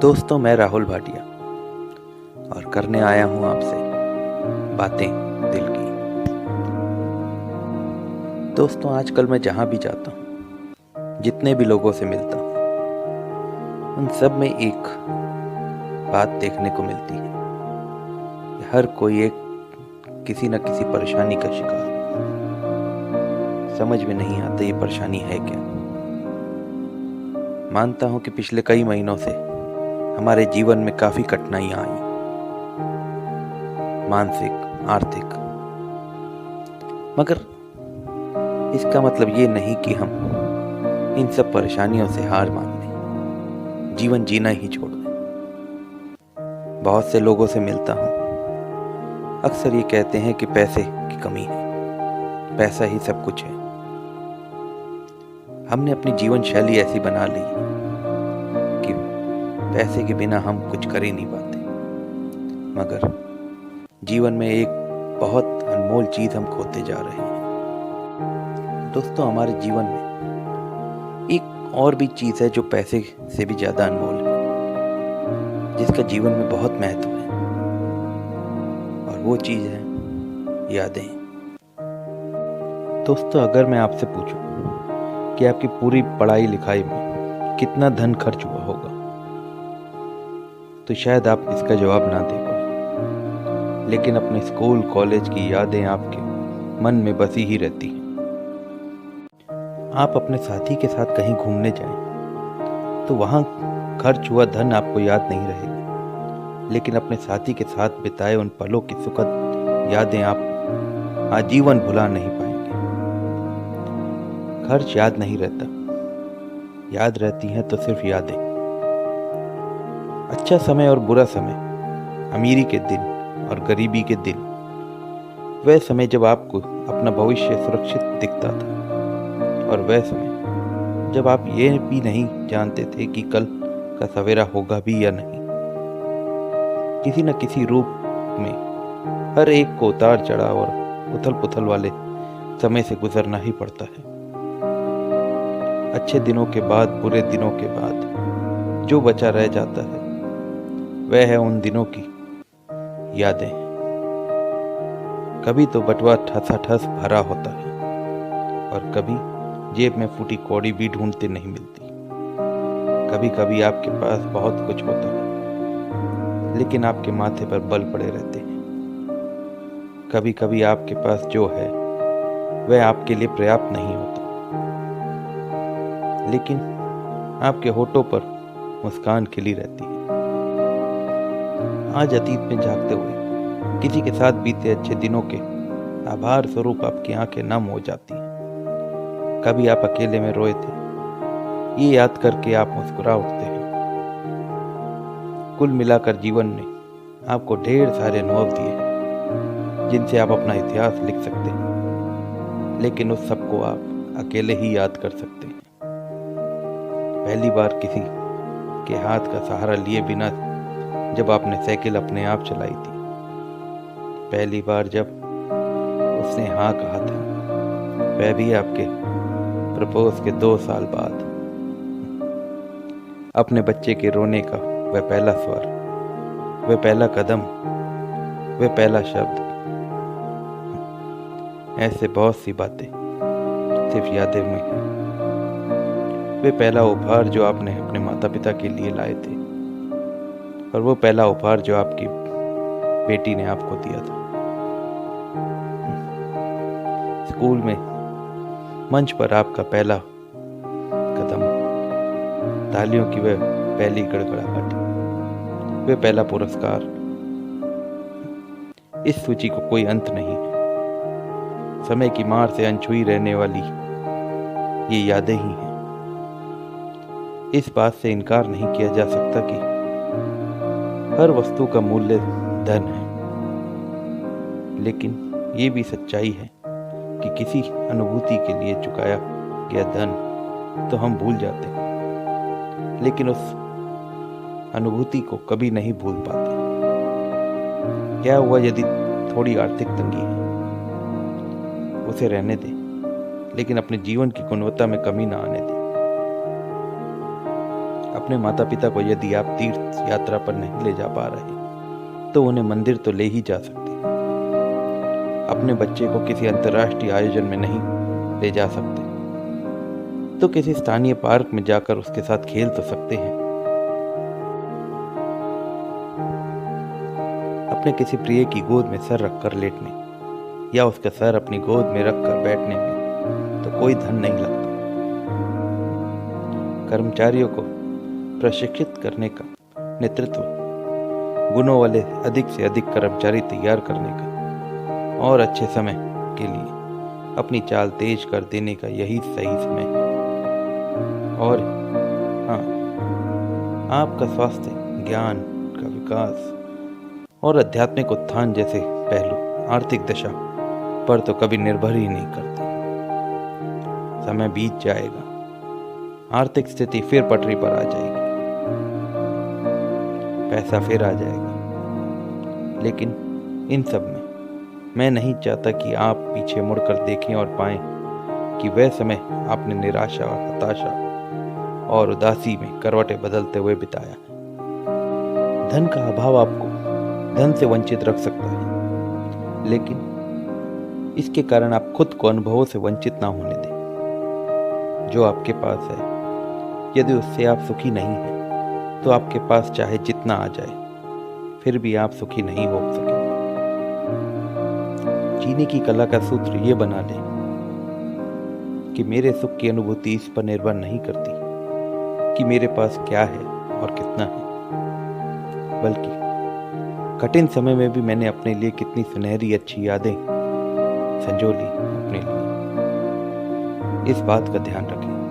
दोस्तों, मैं राहुल भाटिया और करने आया हूं आपसे बातें दिल की। दोस्तों, आजकल मैं जहां भी जाता हूं, जितने भी लोगों से मिलता हूं, उन सब में एक बात देखने को मिलती है कि हर कोई एक किसी न किसी परेशानी का शिकार। समझ में नहीं आता ये परेशानी है क्या। मानता हूं कि पिछले कई महीनों से हमारे जीवन में काफी कठिनाइयां आई, मानसिक, आर्थिक। मगर इसका मतलब ये नहीं कि हम इन सब परेशानियों से हार मान लें, जीवन जीना ही छोड़ दें। बहुत से लोगों से मिलता हूं, अक्सर ये कहते हैं कि पैसे की कमी है, पैसा ही सब कुछ है। हमने अपनी जीवन शैली ऐसी बना ली कि पैसे के बिना हम कुछ कर ही नहीं पाते। मगर जीवन में एक बहुत अनमोल चीज हम खोते जा रहे हैं। दोस्तों, हमारे जीवन में एक और भी चीज है जो पैसे से भी ज्यादा अनमोल है, जिसका जीवन में बहुत महत्व है, और वो चीज है यादें। दोस्तों, अगर मैं आपसे पूछूं कि आपकी पूरी पढ़ाई लिखाई में कितना धन खर्च हुआ होगा, तो शायद आप इसका जवाब ना दे पाए। लेकिन अपने स्कूल कॉलेज की यादें आपके मन में बसी ही रहती हैं। आप अपने साथी के साथ कहीं घूमने जाएं, तो वहां खर्च हुआ धन आपको याद नहीं रहेगा, लेकिन अपने साथी के साथ बिताए उन पलों की सुखद यादें आप आजीवन भुला नहीं पाएंगे। खर्च याद नहीं रहता, याद रहती हैं तो सिर्फ यादें। अच्छा समय और बुरा समय, अमीरी के दिन और गरीबी के दिन, वह समय जब आपको अपना भविष्य सुरक्षित दिखता था, और वह समय जब आप ये भी नहीं जानते थे कि कल का सवेरा होगा भी या नहीं। किसी न किसी रूप में हर एक को उतार चढ़ाव और उथल पुथल वाले समय से गुजरना ही पड़ता है। अच्छे दिनों के बाद, बुरे दिनों के बाद जो बचा रह जाता है, वह है उन दिनों की यादें। कभी तो बटुआ ठसाठस भरा होता है, और कभी जेब में फूटी कौड़ी भी ढूंढते नहीं मिलती। कभी कभी आपके पास बहुत कुछ होता है, लेकिन आपके माथे पर बल पड़े रहते हैं। कभी कभी आपके पास जो है वह आपके लिए पर्याप्त नहीं होता, लेकिन आपके होठों पर मुस्कान खिली रहती है। आज अतीत में झांकते हुए किसी के साथ बीते अच्छे दिनों के आभार स्वरूप आपकी आंखें नम हो जाती हैं। कभी आप अकेले में रोए थे, ये याद करके आप मुस्कुरा उठते हैं। कुल मिलाकर जीवन ने आपको ढेर सारे अनुभव दिए हैं, जिनसे आप अपना इतिहास लिख सकते हैं, लेकिन उस सबको आप अकेले ही याद कर सकते हैं। पहली बार किसी के हाथ का सहारा लिए बिना जब आपने साइकिल अपने आप चलाई थी, पहली बार जब उसने हाँ कहा था, वह भी आपके प्रपोज के 2 साल बाद, अपने बच्चे के रोने का वह पहला स्वर, वह पहला कदम, वह पहला शब्द। ऐसे बहुत सी बातें सिर्फ यादें में हैं। वह पहला उपहार जो आपने अपने माता पिता के लिए लाए थे, और वो पहला उपहार जो आपकी बेटी ने आपको दिया था। स्कूल में मंच पर आपका पहला कदम, तालियों की वह पहली गड़गड़ाहट, वह पहला पुरस्कार। इस सूची को कोई अंत नहीं है। समय की मार से अनछुई रहने वाली ये यादें ही हैं। इस बात से इनकार नहीं किया जा सकता कि हर वस्तु का मूल्य धन है, लेकिन ये भी सच्चाई है कि किसी अनुभूति के लिए चुकाया गया धन तो हम भूल जाते हैं, लेकिन उस अनुभूति को कभी नहीं भूल पाते। क्या हुआ यदि थोड़ी आर्थिक तंगी है, उसे रहने दें, लेकिन अपने जीवन की गुणवत्ता में कमी ना आने दें। अपने माता पिता को यदि आप तीर्थ यात्रा पर नहीं ले जा पा रहे तो उन्हें मंदिर तो ले ही जा सकते हैं। अपने बच्चे को किसी अंतर्राष्ट्रीय आयोजन में नहीं ले जा सकते तो किसी स्थानीय पार्क में जाकर उसके साथ खेल तो सकते हैं। अपने किसी प्रिय की गोद में सर रखकर लेटने या उसका सर अपनी गोद में रखकर बैठने में तो कोई धन नहीं लगता। कर्मचारियों को प्रशिक्षित करने का, नेतृत्व गुणों वाले अधिक से अधिक कर्मचारी तैयार करने का और अच्छे समय के लिए अपनी चाल तेज कर देने का यही सही समय है। और हाँ, आपका स्वास्थ्य, ज्ञान का विकास और आध्यात्मिक उत्थान जैसे पहलू आर्थिक दशा पर तो कभी निर्भर ही नहीं करते। समय बीत जाएगा, आर्थिक स्थिति फिर पटरी पर आ जाएगी, पैसा फिर आ जाएगा। लेकिन इन सब में मैं नहीं चाहता कि आप पीछे मुड़कर देखें और पाएं कि वह समय आपने निराशा और हताशा और उदासी में करवटें बदलते हुए बिताया है। धन का अभाव आपको धन से वंचित रख सकता है, लेकिन इसके कारण आप खुद को अनुभवों से वंचित ना होने दें। जो आपके पास है, यदि उससे आप सुखी नहीं हैं, तो आपके पास चाहे जितना आ जाए फिर भी आप सुखी नहीं हो सकेंगे। जीने की कला का सूत्र ये बना लें कि मेरे सुख की अनुभूति इस पर निर्भर नहीं करती कि मेरे पास क्या है और कितना है, बल्कि कठिन समय में भी मैंने अपने लिए कितनी सुनहरी अच्छी यादें संजो ली अपने लिए। इस बात का ध्यान रखें।